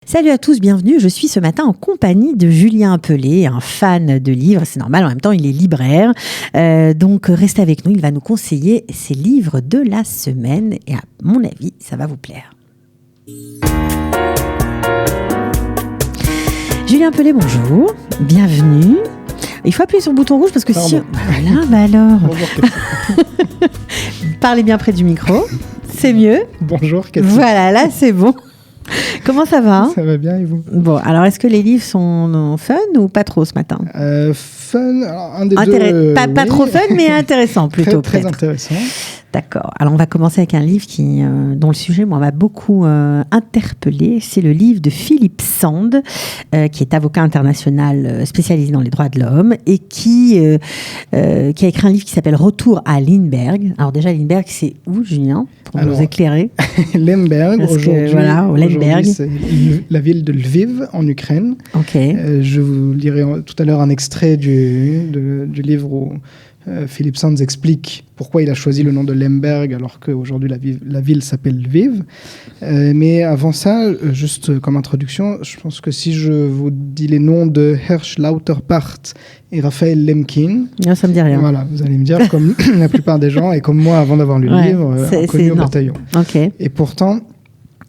Salut à tous, bienvenue. Je suis ce matin en compagnie de Julien Pelé, un fan de livres. C'est normal, en même temps, il est libraire. Donc, restez avec nous. Il va nous conseiller ses livres de la semaine. Et à mon avis, ça va vous plaire. Julien Pelé, bonjour. Bienvenue. Il faut appuyer sur le bouton rouge parce que si... Voilà, bah alors... Bonjour, Parlez bien près du micro. C'est mieux. Bonjour, Cathy. Voilà, là, c'est bon. Comment ça va ? Ça va bien et vous ? Bon, alors est-ce que les livres sont fun ou pas trop ce matin ? Fun, un des deux. Pas trop fun, mais intéressant plutôt. Très intéressant. D'accord. Alors on va commencer avec un livre dont le sujet moi m'a beaucoup interpellé. C'est le livre de Philippe Sand, qui est avocat international spécialisé dans les droits de l'homme et qui a écrit un livre qui s'appelle Retour à Lindbergh. Alors déjà Lindbergh, c'est où, Julien, pour nous éclairer ? Lemberg, Lemberg, c'est la ville de Lviv en Ukraine. Ok. Je vous lirai tout à l'heure un extrait du livre où Philippe Sands explique pourquoi il a choisi le nom de Lemberg alors qu'aujourd'hui la ville s'appelle Lviv. Mais avant ça, juste comme introduction, je pense que si je vous dis les noms de Hersch Lauterpacht et Raphaël Lemkin, ça me dit rien. Voilà, vous allez me dire, comme la plupart des gens, et comme moi avant d'avoir lu le livre, inconnu au bataillon. Okay. Et pourtant,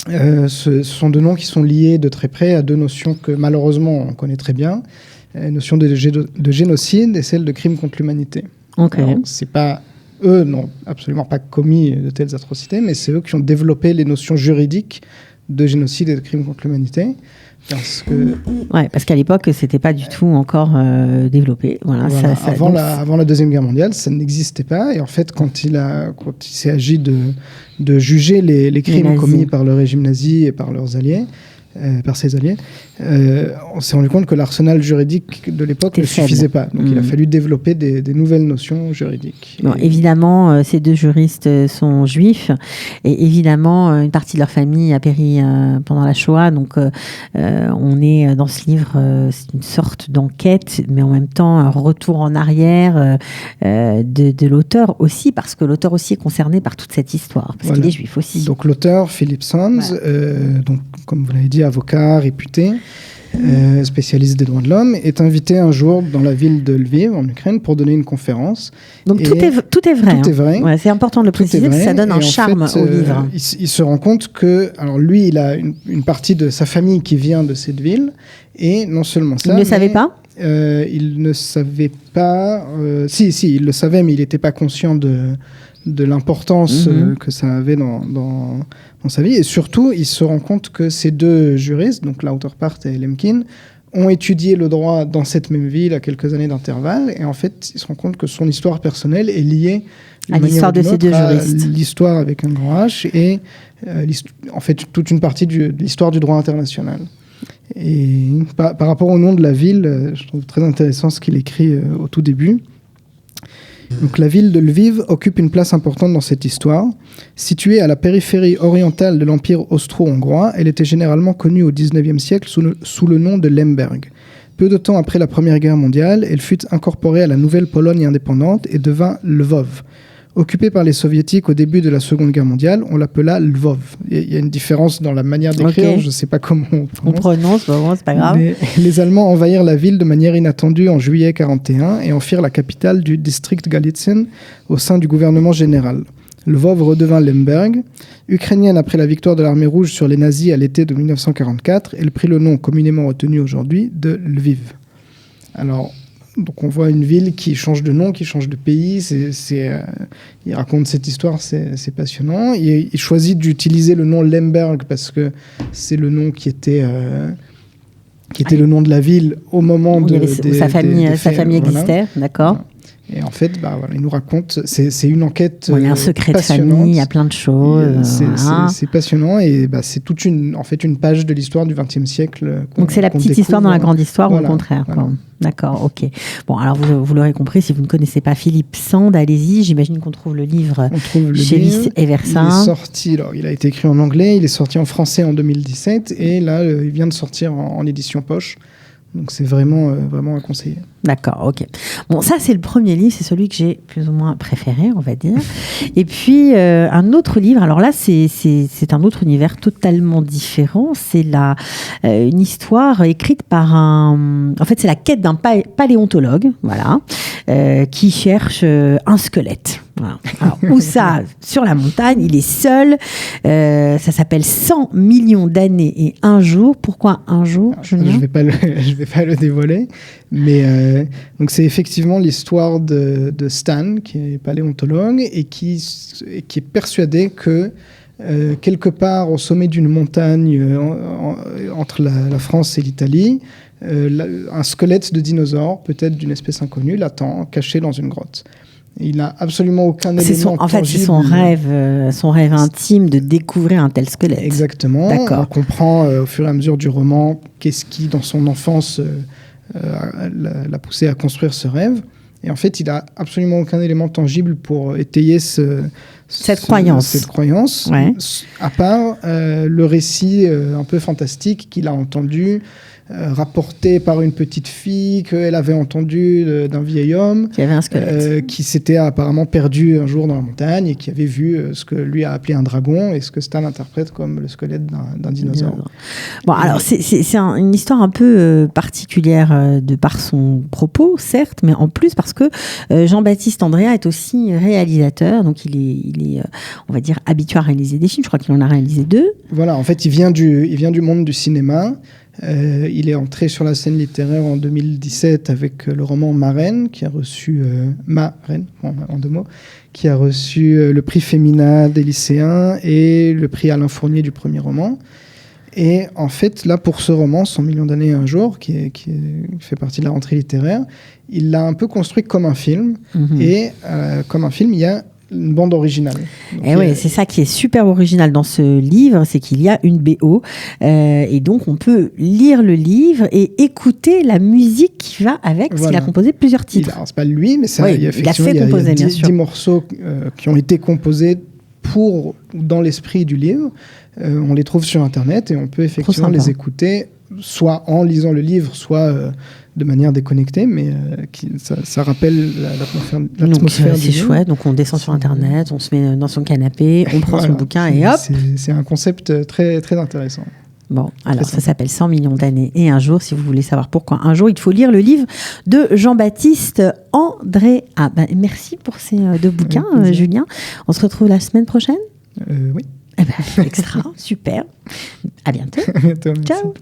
ce sont deux noms qui sont liés de très près à deux notions que malheureusement on connaît très bien, la notion de génocide et celle de crime contre l'humanité. Okay. Alors, c'est pas eux n'ont absolument pas commis de telles atrocités, mais c'est eux qui ont développé les notions juridiques de génocide et de crime contre l'humanité. Parce qu'à l'époque, c'était pas du tout encore développé. Voilà, avant la Deuxième Guerre mondiale, ça n'existait pas. Et en fait, quand il s'est agi de juger les crimes commis par le régime nazi et par leurs alliés, par ses alliés, on s'est rendu compte que l'arsenal juridique de l'époque ne suffisait pas. Donc il a fallu développer des nouvelles notions juridiques. Bon, évidemment, ces deux juristes sont juifs et évidemment, une partie de leur famille a péri pendant la Shoah. Donc on est dans ce livre, c'est une sorte d'enquête, mais en même temps un retour en arrière de l'auteur aussi, parce que l'auteur aussi est concerné par toute cette histoire, parce qu'il est juif aussi. Donc l'auteur, Philippe Sands, donc, comme vous l'avez dit, avocat réputé, spécialiste des droits de l'homme, est invité un jour dans la ville de Lviv, en Ukraine, pour donner une conférence. Donc tout est vrai. Tout est vrai. Ouais, c'est important de le préciser, parce que ça donne un charme au livre. Il se rend compte que, alors lui, il a une partie de sa famille qui vient de cette ville, et non seulement ça... Il ne savait pas ? Il ne savait pas... Si, il le savait, mais il n'était pas conscient de l'importance que ça avait dans sa vie. Et surtout, il se rend compte que ces deux juristes, donc Lauterpacht et Lemkin, ont étudié le droit dans cette même ville à quelques années d'intervalle. Et en fait, il se rend compte que son histoire personnelle est liée à l'histoire de ces deux juristes. L'histoire avec un grand H et en fait toute une partie de l'histoire du droit international. Et par rapport au nom de la ville, je trouve très intéressant ce qu'il écrit au tout début. Donc, la ville de Lviv occupe une place importante dans cette histoire. Située à la périphérie orientale de l'Empire austro-hongrois, elle était généralement connue au XIXe siècle sous le nom de Lemberg. Peu de temps après la Première Guerre mondiale, elle fut incorporée à la nouvelle Pologne indépendante et devint Lvov. Occupée par les soviétiques au début de la Seconde Guerre mondiale, on l'appela Lvov. Il y a une différence dans la manière d'écrire, je ne sais pas comment on prononce. Bon, c'est pas grave. Mais les Allemands envahirent la ville de manière inattendue en juillet 1941 et en firent la capitale du district Galitzien au sein du gouvernement général. Lvov redevint Lemberg. Ukrainienne après la victoire de l'armée rouge sur les nazis à l'été de 1944, elle prit le nom communément retenu aujourd'hui de Lviv. Alors... Donc on voit une ville qui change de nom, qui change de pays. Il raconte cette histoire, c'est passionnant. Il choisit d'utiliser le nom Lemberg parce que c'est le nom qui était le nom de la ville au moment où sa famille existait, d'accord. Voilà. Et en fait, il nous raconte, c'est une enquête il y a un secret de famille, il y a plein de choses. C'est passionnant et c'est toute une page de l'histoire du XXe siècle. Donc c'est la petite histoire dans la grande histoire, ou au contraire. Voilà. D'accord, ok. Bon, alors vous l'aurez compris, si vous ne connaissez pas Philippe Sand, allez-y. J'imagine qu'on trouve le livre chez Wyss et Versin. Il est sorti, il a été écrit en anglais, il est sorti en français en 2017 et là, il vient de sortir en édition poche. Donc c'est vraiment à conseiller. D'accord, ok. Bon, ça, c'est le premier livre, c'est celui que j'ai plus ou moins préféré, on va dire. Et puis, un autre livre, alors là, c'est un autre univers totalement différent. C'est une histoire écrite par En fait, c'est la quête d'un paléontologue, voilà, qui cherche un squelette. Voilà. Alors, où ça? Sur la montagne, il est seul. Ça s'appelle 100 millions d'années et un jour. Pourquoi un jour, Julien? Je vais pas le dévoiler, mais donc c'est effectivement l'histoire de Stan, qui est paléontologue et qui est persuadé que quelque part au sommet d'une montagne entre la France et l'Italie, un squelette de dinosaure, peut-être d'une espèce inconnue, l'attend, caché dans une grotte. Il n'a absolument aucun élément tangible. En fait, c'est son rêve intime de découvrir un tel squelette. Exactement. On comprend au fur et à mesure du roman qu'est-ce qui, dans son enfance, l'a poussé à construire ce rêve. Et en fait, il n'a absolument aucun élément tangible pour étayer cette croyance, ouais. À part le récit un peu fantastique qu'il a entendu, rapporté par une petite fille qu'elle avait entendu d'un vieil homme qui avait un squelette, qui s'était apparemment perdu un jour dans la montagne et qui avait vu ce que lui a appelé un dragon et ce que Stan interprète comme le squelette d'un dinosaure. Bon, alors c'est une histoire un peu particulière de par son propos, certes, mais en plus parce que Jean-Baptiste Andréa est aussi réalisateur, donc il est on va dire habitué à réaliser des films. Je crois qu'il en a réalisé 2. Voilà, en fait, il vient du monde du cinéma. Il est entré sur la scène littéraire en 2017 avec le roman Marraine, qui a reçu Marraine, en 2 mots, qui a reçu le prix Femina des lycéens et le prix Alain Fournier du premier roman. Et en fait, là, pour ce roman, 100 millions d'années et un jour, qui fait partie de la rentrée littéraire, il l'a un peu construit comme un film. Mm-hmm. Et comme un film, il y a une bande originale. Et oui, c'est ça qui est super original dans ce livre, c'est qu'il y a une BO. Et donc, on peut lire le livre et écouter la musique qui va avec, parce qu'il a composé plusieurs titres. C'est pas lui, mais ça, il y a 10 morceaux qui ont été composés dans l'esprit du livre. On les trouve sur Internet et on peut effectivement les écouter, soit en lisant le livre, soit de manière déconnectée, mais ça rappelle l'atmosphère du livre. C'est chouette, donc on descend sur Internet, on se met dans son canapé, on prend son bouquin et hop. C'est un concept très, très intéressant. Bon, alors ça s'appelle 100 millions d'années et un jour. Si vous voulez savoir pourquoi un jour, il faut lire le livre de Jean-Baptiste Andréa. Merci pour ces 2 bouquins, Julien. On se retrouve la semaine prochaine ? Oui. Extra, super. À bientôt. À bientôt. Ciao.